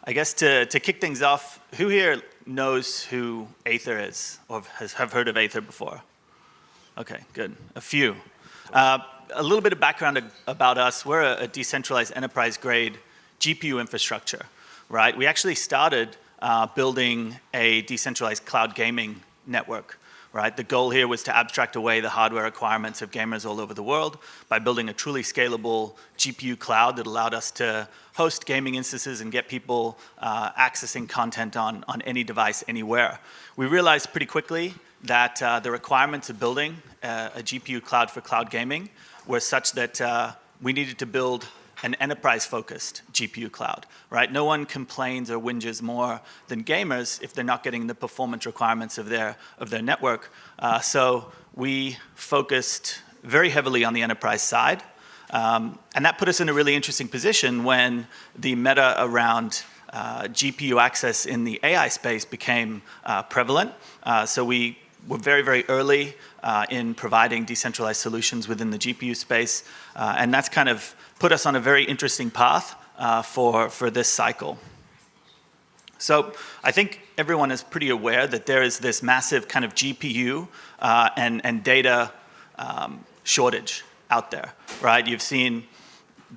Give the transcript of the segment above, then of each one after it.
I guess to kick things off, who here knows who Aethir is or have heard of Aethir before? Okay, good. A few. A little bit of background about us. We're a decentralized enterprise-grade GPU infrastructure, right? We actually started building a decentralized cloud gaming network, right? The goal here was to abstract away the hardware requirements of gamers all over the world by building a truly scalable GPU cloud that allowed us to host gaming instances and get people accessing content on any device, anywhere. We realized pretty quickly that the requirements of building a GPU cloud for cloud gaming were such that we needed to build an enterprise-focused GPU cloud, right? No one complains or whinges more than gamers if they're not getting the performance requirements of their network. So we focused very heavily on the enterprise side. And that put us in a really interesting position when the meta around GPU access in the AI space became prevalent. So we were very, very early in providing decentralized solutions within the GPU space. And that's kind of put us on a very interesting path for this cycle. So I think everyone is pretty aware that there is this massive kind of GPU and data shortage out there, right? You've seen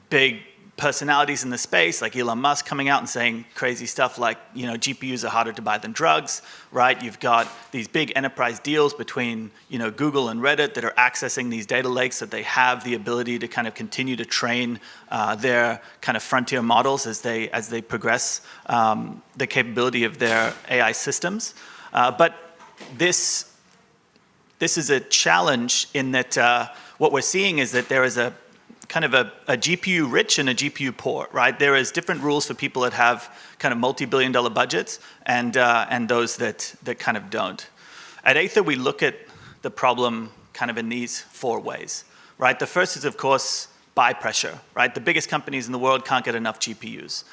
big personalities in the space like Elon Musk coming out and saying crazy stuff like, you know, GPUs are harder to buy than drugs, right? You've got these big enterprise deals between, you know, Google and Reddit that are accessing these data lakes so that they have the ability to kind of continue to train their kind of frontier models as they progress the capability of their AI systems. But this is a challenge in that what we're seeing is that there is a kind of a GPU rich and a GPU poor, right? There is different rules for people that have kind of multi-billion-dollar budgets and those that kind of don't. At Aethir, we look at the problem kind of in these four ways, right? The first is, of course, buy pressure, right? The biggest companies in the world can't get enough GPUs.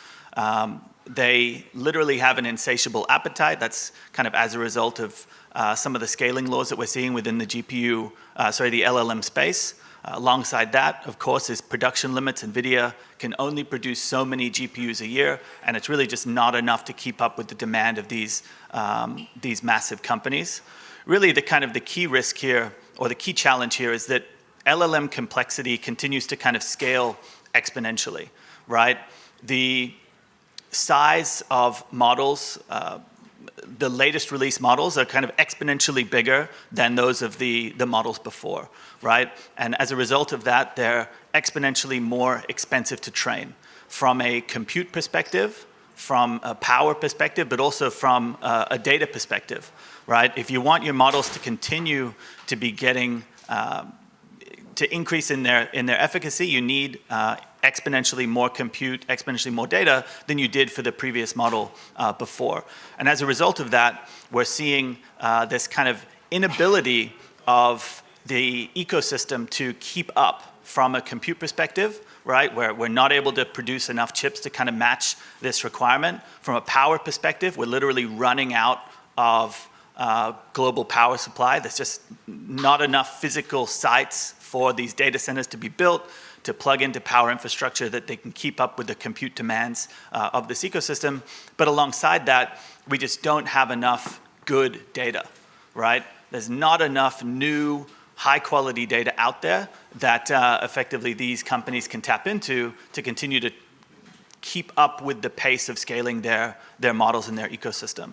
They literally have an insatiable appetite. That's kind of as a result of some of the scaling laws that we're seeing within the the LLM space. Alongside that, of course, is production limits. NVIDIA can only produce so many GPUs a year, and it's really just not enough to keep up with the demand of these massive companies. Really, the key risk here, or the key challenge here, is that LLM complexity continues to kind of scale exponentially, right? The size of models, the latest release models are kind of exponentially bigger than those of the models before, right? And as a result of that, they're exponentially more expensive to train from a compute perspective, from a power perspective, but also from a data perspective, right? If you want your models to continue to be getting, to increase in their efficacy, you need exponentially more compute, exponentially more data than you did for the previous model before. And as a result of that, we're seeing this kind of inability of the ecosystem to keep up from a compute perspective, right? Where we're not able to produce enough chips to kind of match this requirement. From a power perspective, we're literally running out of global power supply. There's just not enough physical sites for these data centers to be built to plug into power infrastructure that they can keep up with the compute demands of this ecosystem. But alongside that, we just don't have enough good data, right? There's not enough new high-quality data out there that effectively these companies can tap into to continue to keep up with the pace of scaling their models and their ecosystem.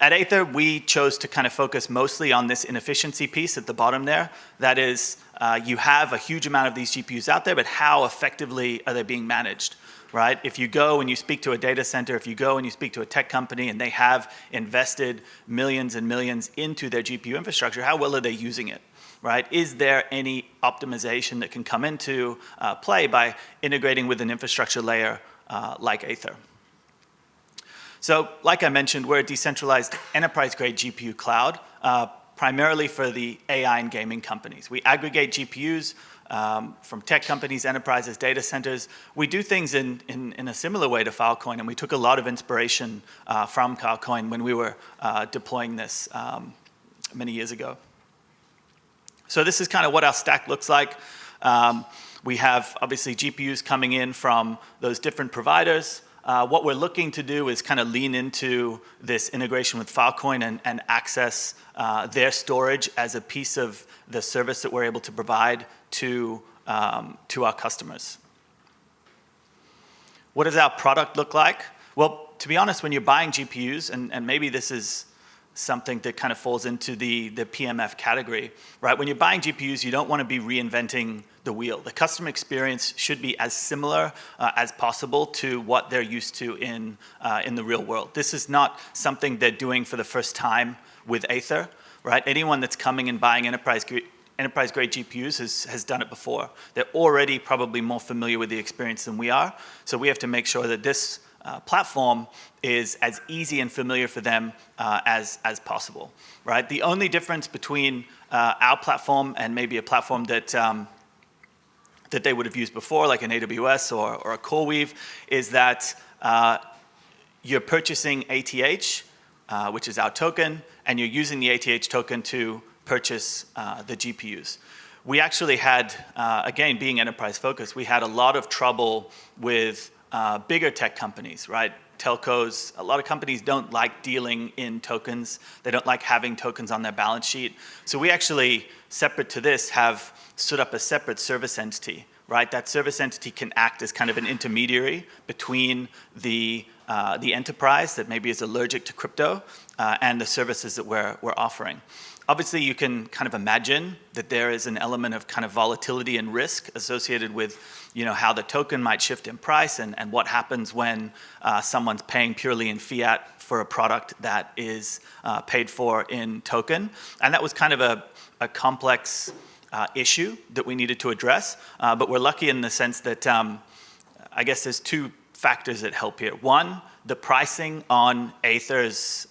At Aethir, we chose to kind of focus mostly on this inefficiency piece at the bottom there. That is, you have a huge amount of these GPUs out there, but how effectively are they being managed, right? If you go and you speak to a data center, if you go and you speak to a tech company and they have invested millions and millions into their GPU infrastructure, how well are they using it, right? Is there any optimization that can come into play by integrating with an infrastructure layer like Aethir? So, like I mentioned, we're a decentralized enterprise-grade GPU cloud, primarily for the AI and gaming companies. We aggregate GPUs from tech companies, enterprises, data centers. We do things in a similar way to Filecoin, and we took a lot of inspiration from Filecoin when we were deploying this many years ago. So this is kind of what our stack looks like. We have, obviously, GPUs coming in from those different providers. what we're looking to do is kind of lean into this integration with Filecoin and access their storage as a piece of the service that we're able to provide to our customers. What does our product look like? Well, to be honest, when you're buying GPUs, and maybe this is something that kind of falls into the PMF category, right? When you're buying GPUs, you don't want to be reinventing the wheel. The customer experience should be as similar as possible to what they're used to in the real world. This is not something they're doing for the first time with Aethir, right? Anyone that's coming and buying enterprise-grade GPUs has done it before. They're already probably more familiar with the experience than we are, so we have to make sure that this platform is as easy and familiar for them as possible, right? The only difference between our platform and maybe a platform that they would have used before, like an AWS or a CoreWeave, is that you're purchasing ATH, which is our token, and you're using the ATH token to purchase the GPUs. We actually had, again, being enterprise focused, we had a lot of trouble with bigger tech companies, right? Telcos, a lot of companies don't like dealing in tokens. They don't like having tokens on their balance sheet. So we actually, separate to this, have stood up a separate service entity, right? That service entity can act as kind of an intermediary between the enterprise that maybe is allergic to crypto and the services that we're offering. Obviously, you can kind of imagine that there is an element of kind of volatility and risk associated with, you know, how the token might shift in price and what happens when someone's paying purely in fiat for a product that is paid for in token. And that was kind of a complex issue that we needed to address. But we're lucky in the sense that I guess there's two factors that help here. One, the pricing on Aethir's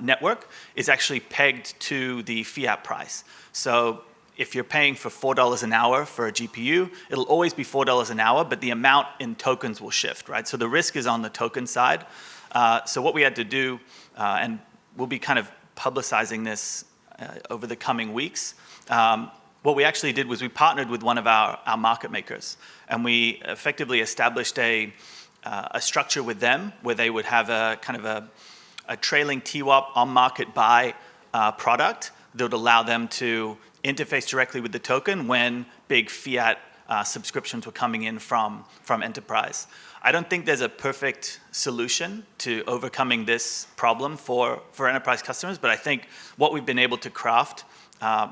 network is actually pegged to the fiat price. So if you're paying for $4 an hour for a GPU, it'll always be $4 an hour, but the amount in tokens will shift, right? So the risk is on the token side. So what we had to do, and we'll be kind of publicizing this over the coming weeks, what we actually did was we partnered with one of our market makers, and we effectively established a structure with them where they would have a kind of a trailing TWAP on-market buy product that would allow them to interface directly with the token when big fiat subscriptions were coming in from enterprise. I don't think there's a perfect solution to overcoming this problem for enterprise customers, but I think what we've been able to craft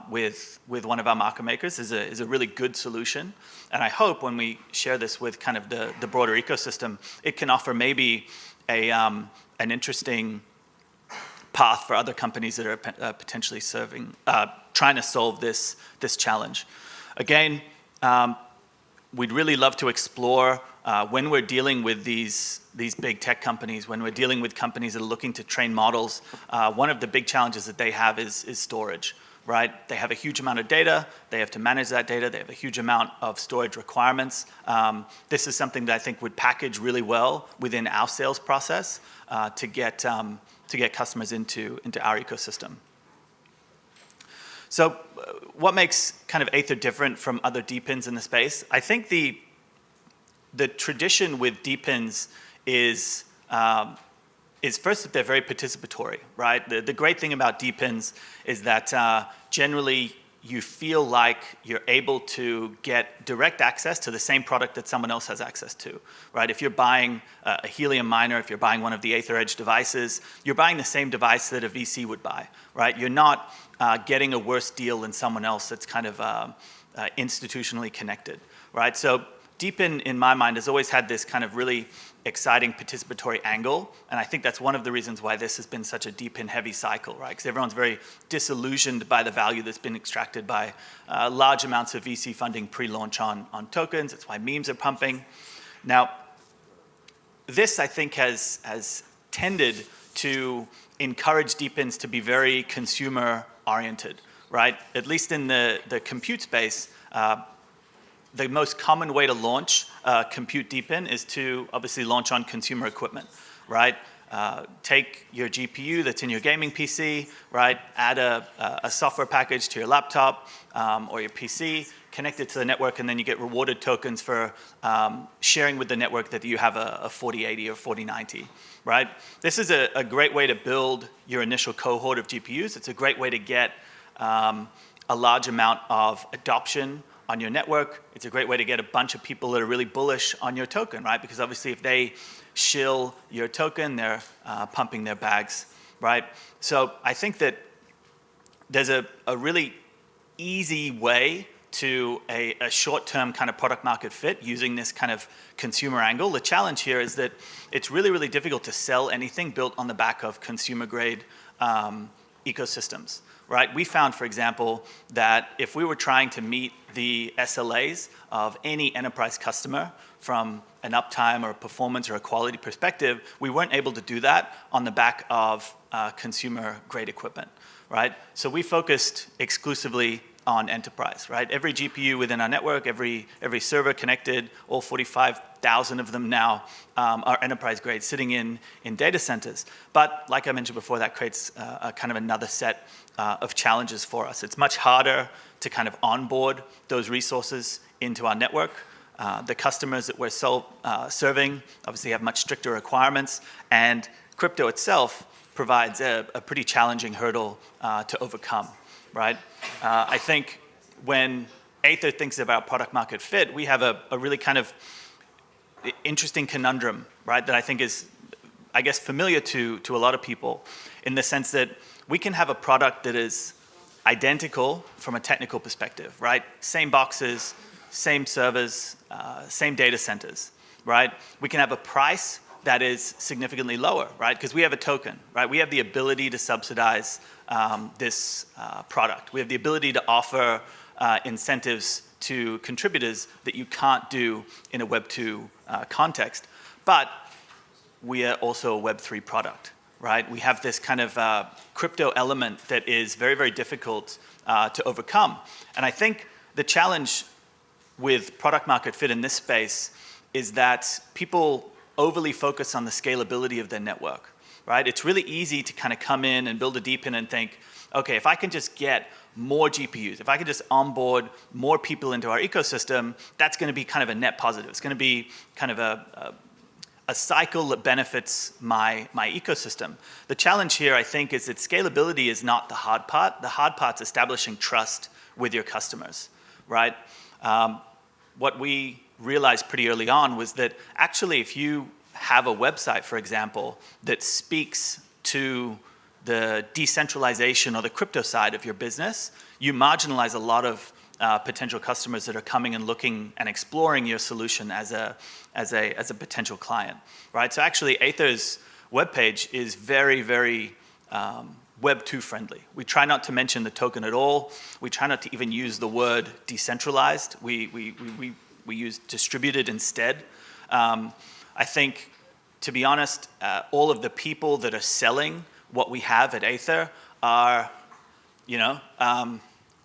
with one of our market makers is a really good solution. And I hope when we share this with kind of the broader ecosystem, it can offer maybe an interesting path for other companies that are potentially trying to solve this challenge. Again, we'd really love to explore when we're dealing with these big tech companies, when we're dealing with companies that are looking to train models, one of the big challenges that they have is storage. Right? They have a huge amount of data, they have to manage that data, they have a huge amount of storage requirements. This is something that I think would package really well within our sales process to get customers into our ecosystem. So what makes kind of Aethir different from other DePins in the space? I think the tradition with DePins is first that they're very participatory, right? The great thing about DePins is that generally you feel like you're able to get direct access to the same product that someone else has access to, right? If you're buying a Helium miner, if you're buying one of the Aethir Edge devices, you're buying the same device that a VC would buy, right? You're not getting a worse deal than someone else that's kind of institutionally connected, right? So DePin, in my mind, has always had this kind of really exciting participatory angle, and I think that's one of the reasons why this has been such a DePin-heavy cycle, right? Because everyone's very disillusioned by the value that's been extracted by large amounts of VC funding pre-launch on tokens. It's why memes are pumping. Now, this, I think, has tended to encourage DePins to be very consumer-oriented, right? At least in the compute space, the most common way to launch compute DePin is to obviously launch on consumer equipment, right? Take your GPU that's in your gaming PC, right? Add a software package to your laptop or your PC, connected to the network, and then you get rewarded tokens for sharing with the network that you have a 4080 or 4090, right? This is a great way to build your initial cohort of GPUs. It's a great way to get a large amount of adoption on your network. It's a great way to get a bunch of people that are really bullish on your token, right? Because obviously if they shill your token, they're pumping their bags, right? So I think that there's a really easy way to a short-term kind of product market fit using this kind of consumer angle. The challenge here is that it's really, really difficult to sell anything built on the back of consumer-grade ecosystems, right? We found, for example, that if we were trying to meet the SLAs of any enterprise customer from an uptime or a performance or a quality perspective, we weren't able to do that on the back of consumer-grade equipment, right? So we focused exclusively on enterprise, right? Every GPU within our network, every server connected, all 45,000 of them now are enterprise grade sitting in data centers. But like I mentioned before, that creates a kind of another set of challenges for us. It's much harder to kind of onboard those resources into our network. The customers that we're serving obviously have much stricter requirements, and crypto itself provides a pretty challenging hurdle to overcome, right? I think when Aethir thinks about product market fit, we have a really kind of interesting conundrum, right? That I think is, I guess, familiar to a lot of people, in the sense that we can have a product that is identical from a technical perspective, right? Same boxes, same servers, same data centers, right? We can have a price that is significantly lower, right? Because we have a token, right? We have the ability to subsidize this product. We have the ability to offer incentives to contributors that you can't do in a Web 2 context. But we are also a Web 3 product, right? We have this kind of crypto element that is very, very difficult to overcome. And I think the challenge with product market fit in this space is that people overly focus on the scalability of their network, right? It's really easy to kind of come in and build a DePin and think, okay, if I can just get more GPUs, if I can just onboard more people into our ecosystem, that's going to be kind of a net positive. It's going to be kind of a cycle that benefits my ecosystem. The challenge here, I think, is that scalability is not the hard part. The hard part's establishing trust with your customers, right? What we realized pretty early on was that actually if you have a website, for example, that speaks to the decentralization or the crypto side of your business, you marginalize a lot of potential customers that are coming and looking and exploring your solution as a potential client, right? So actually Aethir's webpage is very, very Web 2 friendly. We try not to mention the token at all. We try not to even use the word decentralized. We use distributed instead. I think, to be honest, all of the people that are selling what we have at Aethir are,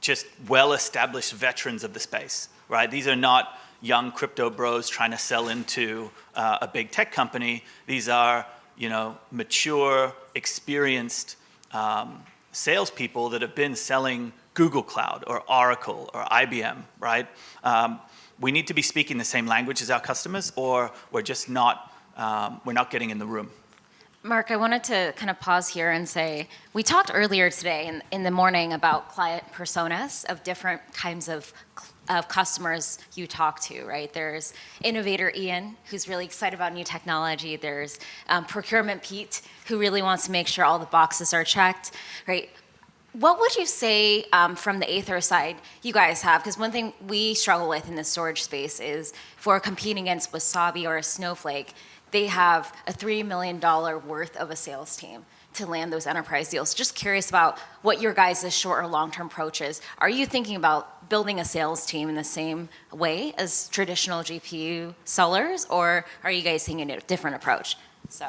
just well-established veterans of the space, right? These are not young crypto bros trying to sell into a big tech company. These are, mature, experienced salespeople that have been selling Google Cloud or Oracle or IBM, right? We need to be speaking the same language as our customers, or we're just not, we're not getting in the room. Mark, I wanted to kind of pause here and say, we talked earlier today in the morning about client personas of different kinds of customers you talk to, right? There's innovator Ian, who's really excited about new technology. There's procurement Pete, who really wants to make sure all the boxes are checked, right? What would you say from the Aethir side you guys have? Because one thing we struggle with in the storage space is for competing against Wasabi or a Snowflake, they have a $3 million worth of a sales team to land those enterprise deals. Just curious about what your guys' short or long-term approach is. Are you thinking about building a sales team in the same way as traditional GPU sellers, or are you guys taking a different approach? So,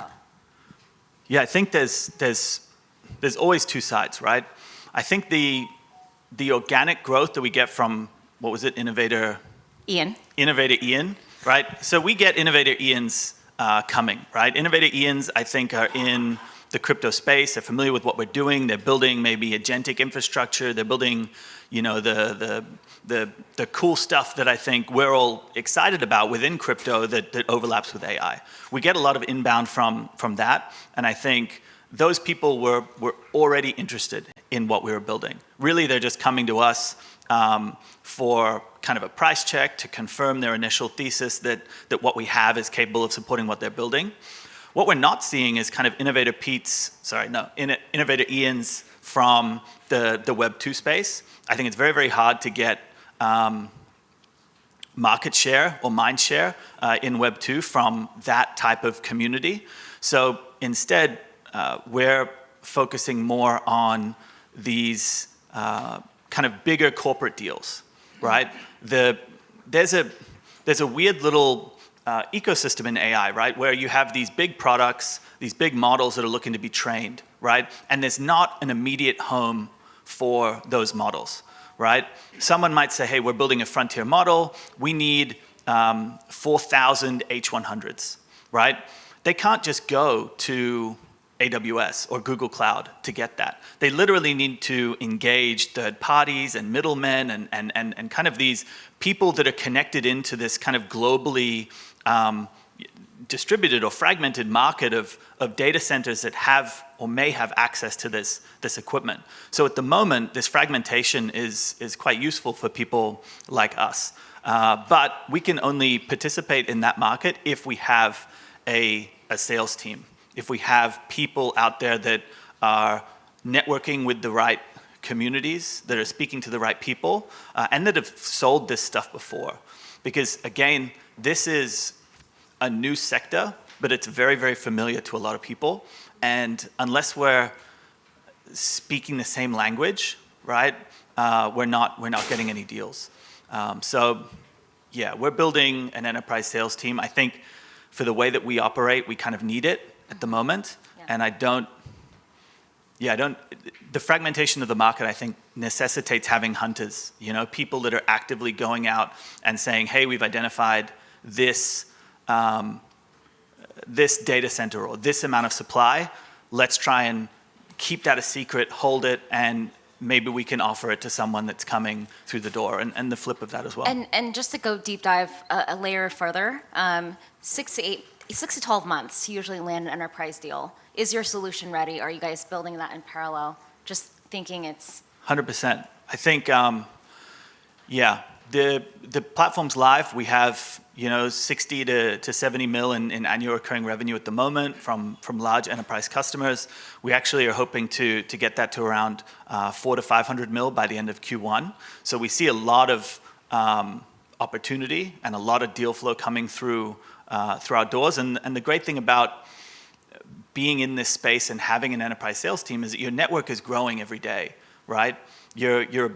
yeah, I think there's always two sides, right? I think the organic growth that we get from, what was it, Innovator Ian, right? So we get Innovator Ian's coming, right? Innovator Ian's, I think, are in the crypto space. They're familiar with what we're doing. They're building maybe agentic infrastructure. They're building, the cool stuff that I think we're all excited about within crypto that overlaps with AI. We get a lot of inbound from that, and I think those people were already interested in what we were building. Really, they're just coming to us for kind of a price check to confirm their initial thesis that what we have is capable of supporting what they're building. What we're not seeing is kind of innovator Ian's from the Web 2 space. I think it's very, very hard to get market share or mind share in Web 2 from that type of community. So instead, we're focusing more on these kind of bigger corporate deals, right? There's a weird little ecosystem in AI, right? Where you have these big products, these big models that are looking to be trained, right? And there's not an immediate home for those models, right? Someone might say, hey, we're building a frontier model. We need 4,000 H100s, right? They can't just go to AWS or Google Cloud to get that. They literally need to engage third parties and middlemen and kind of these people that are connected into this kind of globally distributed or fragmented market of data centers that have or may have access to this equipment. So at the moment, this fragmentation is quite useful for people like us. But we can only participate in that market if we have a sales team, if we have people out there that are networking with the right communities, that are speaking to the right people, and that have sold this stuff before. Because again, this is a new sector, but it's very, very familiar to a lot of people. And unless we're speaking the same language, right, we're not getting any deals. So yeah, we're building an enterprise sales team. I think for the way that we operate, we kind of need it at the moment. Yeah. And the fragmentation of the market, I think, necessitates having hunters, people that are actively going out and saying, hey, we've identified this data center or this amount of supply. Let's try and keep that a secret, hold it, and maybe we can offer it to someone that's coming through the door, and the flip of that as well. And just to go deep dive a layer further, 6 to 12 months to usually land an enterprise deal. Is your solution ready? Are you guys building that in parallel? Just thinking it's... 100%. I think, the platform's live. We have 60 to 70 mil in annual recurring revenue at the moment from large enterprise customers. We actually are hoping to get that to around 400 to 500 mil by the end of Q1. So we see a lot of opportunity and a lot of deal flow coming through our doors. And the great thing about being in this space and having an enterprise sales team is that your network is growing every day, right? You're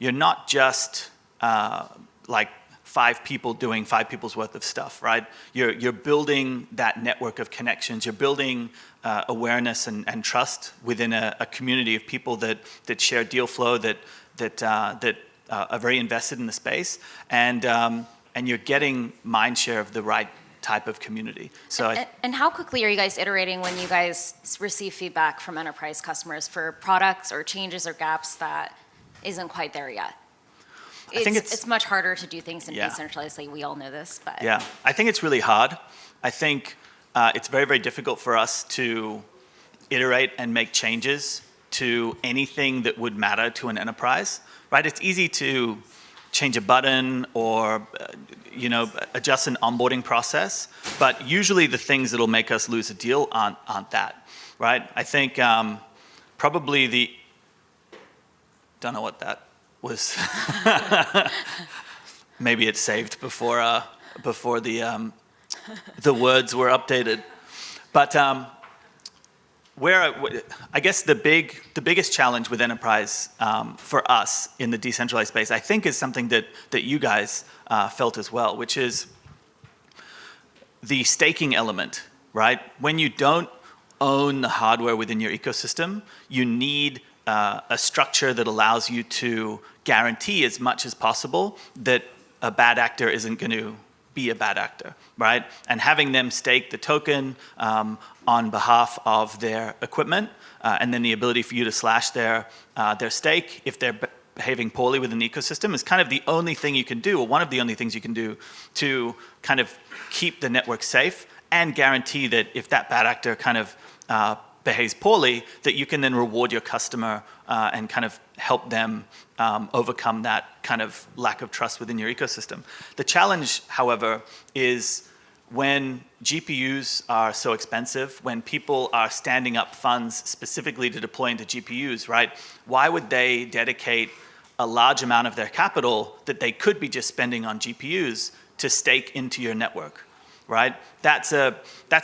not just like 5 people doing 5 people's worth of stuff, right? You're building that network of connections. You're building awareness and trust within a community of people that share deal flow, that are very invested in the space, and you're getting mind share of the right type of community. So and how quickly are you guys iterating when you guys receive feedback from enterprise customers for products or changes or gaps that isn't quite there yet? I think it's much harder to do things in decentralized. We all know this, but yeah, I think it's really hard. I think it's very, very difficult for us to iterate and make changes to anything that would matter to an enterprise, right? It's easy to change a button or adjust an onboarding process, but usually the things that'll make us lose a deal aren't that, right? I think probably don't know what that was. Maybe it's saved before the words were updated, but I guess the biggest challenge with enterprise for us in the decentralized space, I think, is something that you guys felt as well, which is the staking element, right? When you don't own the hardware within your ecosystem, you need a structure that allows you to guarantee as much as possible that a bad actor isn't going to be a bad actor, right? And having them stake the token on behalf of their equipment, and then the ability for you to slash their stake if they're behaving poorly within the ecosystem is kind of the only thing you can do, or one of the only things you can do to kind of keep the network safe and guarantee that if that bad actor kind of behaves poorly, that you can then reward your customer and kind of help them overcome that kind of lack of trust within your ecosystem. The challenge, however, is when GPUs are so expensive, when people are standing up funds specifically to deploy into GPUs, right? Why would they dedicate a large amount of their capital that they could be just spending on GPUs to stake into your network, right? That's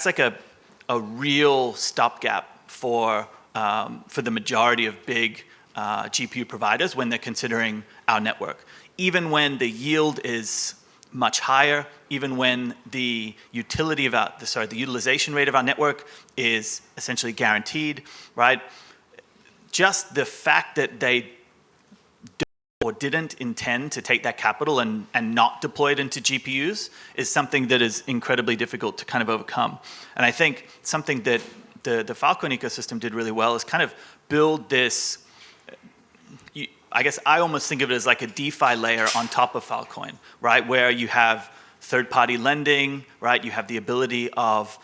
like a real stopgap for the majority of big GPU providers when they're considering our network. Even when the yield is much higher, even when the the utilization rate of our network is essentially guaranteed, right? Just the fact that they or didn't intend to take that capital and not deploy it into GPUs is something that is incredibly difficult to kind of overcome. And I think something that the Filecoin ecosystem did really well is kind of build this, I guess I almost think of it as like a DeFi layer on top of Filecoin, right? Where you have third-party lending, right? You have the ability of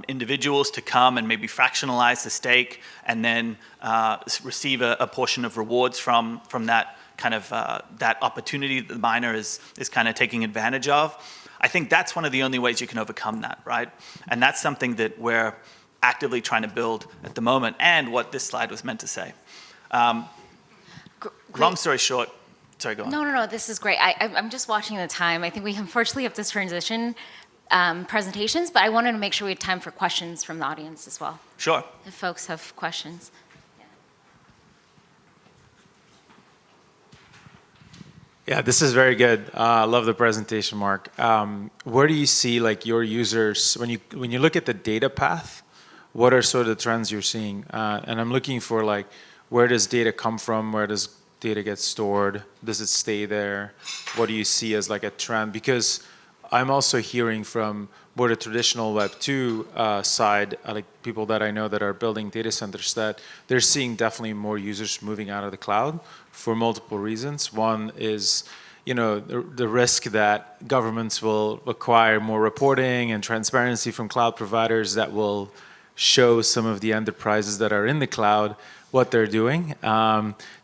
individuals to come and maybe fractionalize the stake and then receive a portion of rewards from that kind of that opportunity that the miner is kind of taking advantage of. I think that's one of the only ways you can overcome that, right? And that's something that we're actively trying to build at the moment, and what this slide was meant to say. Long story short, sorry, go on. No, this is great. I'm just watching the time. I think we unfortunately have to transition presentations, but I wanted to make sure we had time for questions from the audience as well. Sure. If folks have questions. Yeah, this is very good. I love the presentation, Mark. Where do you see like your users, when you look at the data path, what are sort of the trends you're seeing? And I'm looking for like, where does data come from? Where does data get stored? Does it stay there? What do you see as like a trend? Because I'm also hearing from more the traditional Web 2 side, like people that I know that are building data centers, that they're seeing definitely more users moving out of the cloud for multiple reasons. One is, the risk that governments will require more reporting and transparency from cloud providers that will show some of the enterprises that are in the cloud what they're doing.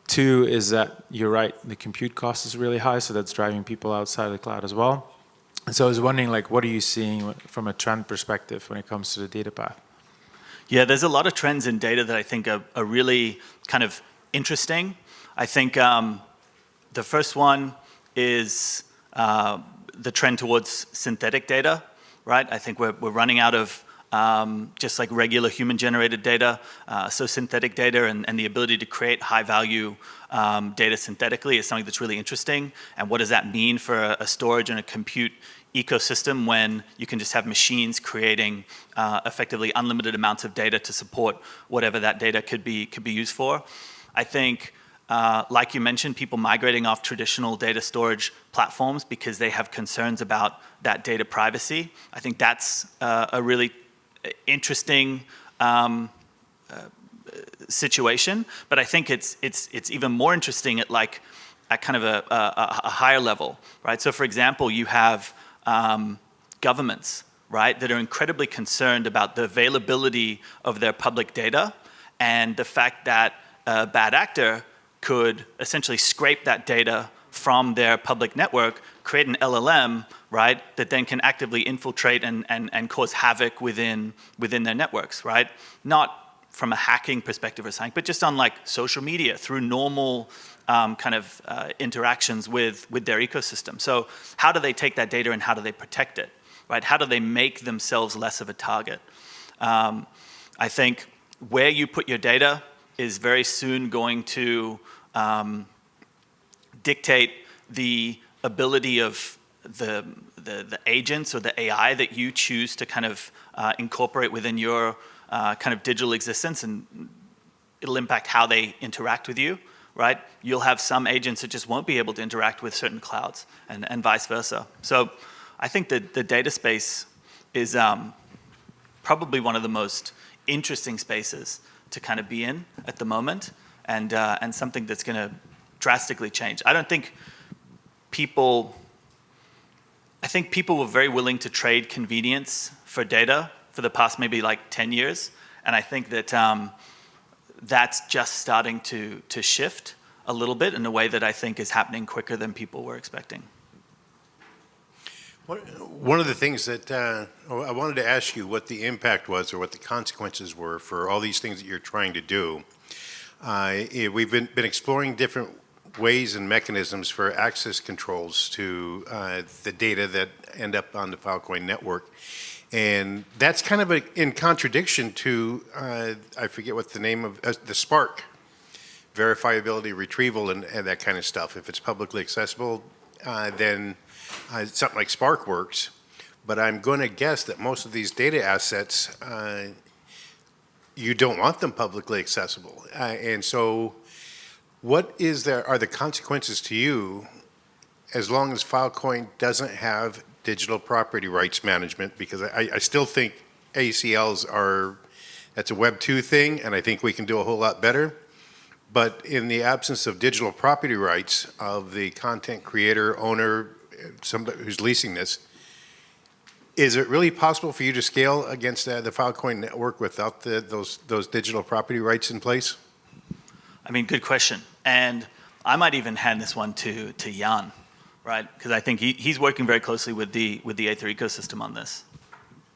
Two is that, you're right, the compute cost is really high, so that's driving people outside of the cloud as well. And so I was wondering, like, what are you seeing from a trend perspective when it comes to the data path? Yeah, there's a lot of trends in data that I think are really kind of interesting. I think the first one is the trend towards synthetic data, right? I think we're running out of just like regular human-generated data. So synthetic data and the ability to create high-value data synthetically is something that's really interesting. And what does that mean for a storage and a compute ecosystem when you can just have machines creating effectively unlimited amounts of data to support whatever that data could be used for? I think, like you mentioned, people migrating off traditional data storage platforms because they have concerns about that data privacy. I think that's a really interesting situation, but I think it's even more interesting at kind of a higher level, right? So, for example, you have governments, right, that are incredibly concerned about the availability of their public data, and the fact that a bad actor could essentially scrape that data from their public network, create an LLM, right, that then can actively infiltrate and cause havoc within their networks, right? Not from a hacking perspective or something, but just on like social media through normal kind of interactions with their ecosystem. So how do they take that data and how do they protect it, right? How do they make themselves less of a target? I think where you put your data is very soon going to dictate the ability of the agents or the AI that you choose to kind of incorporate within your kind of digital existence, and it'll impact how they interact with you, right? You'll have some agents that just won't be able to interact with certain clouds and vice versa. So I think that the data space is probably one of the most interesting spaces to kind of be in at the moment, and something that's going to drastically change. I think people were very willing to trade convenience for data for the past maybe like 10 years, and I think that that's just starting to shift a little bit in a way that I think is happening quicker than people were expecting. One of the things that I wanted to ask you what the impact was or what the consequences were for all these things that you're trying to do. We've been exploring different ways and mechanisms for access controls to the data that end up on the Filecoin network. And that's kind of in contradiction to, I forget what the name of, the Spark, verifiability, retrieval, and that kind of stuff. If it's publicly accessible, then something like Spark works. But I'm going to guess that most of these data assets, you don't want them publicly accessible. And so what are the consequences to you as long as Filecoin doesn't have digital property rights management? Because I still think ACLs that's a Web 2 thing, and I think we can do a whole lot better. But in the absence of digital property rights of the content creator, owner, somebody who's leasing this, is it really possible for you to scale against the Filecoin network without those digital property rights in place? I mean, good question. And I might even hand this one to Jan, right? Because I think he's working very closely with the Aethir ecosystem on this.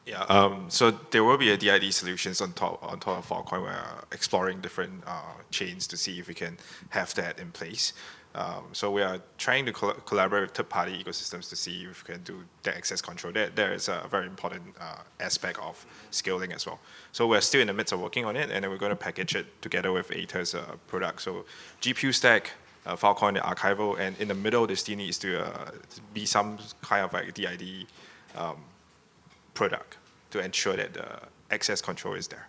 Yeah, so there will be a DID solutions on top of Filecoin. We're exploring different chains to see if we can have that in place. So we are trying to collaborate with third-party ecosystems to see if we can do the access control. There is a very important aspect of scaling as well. So we're still in the midst of working on it, and then we're going to package it together with Aethir's product. So GPU stack, Filecoin archival, and in the middle, there still needs to be some kind of like DID product to ensure that the access control is there.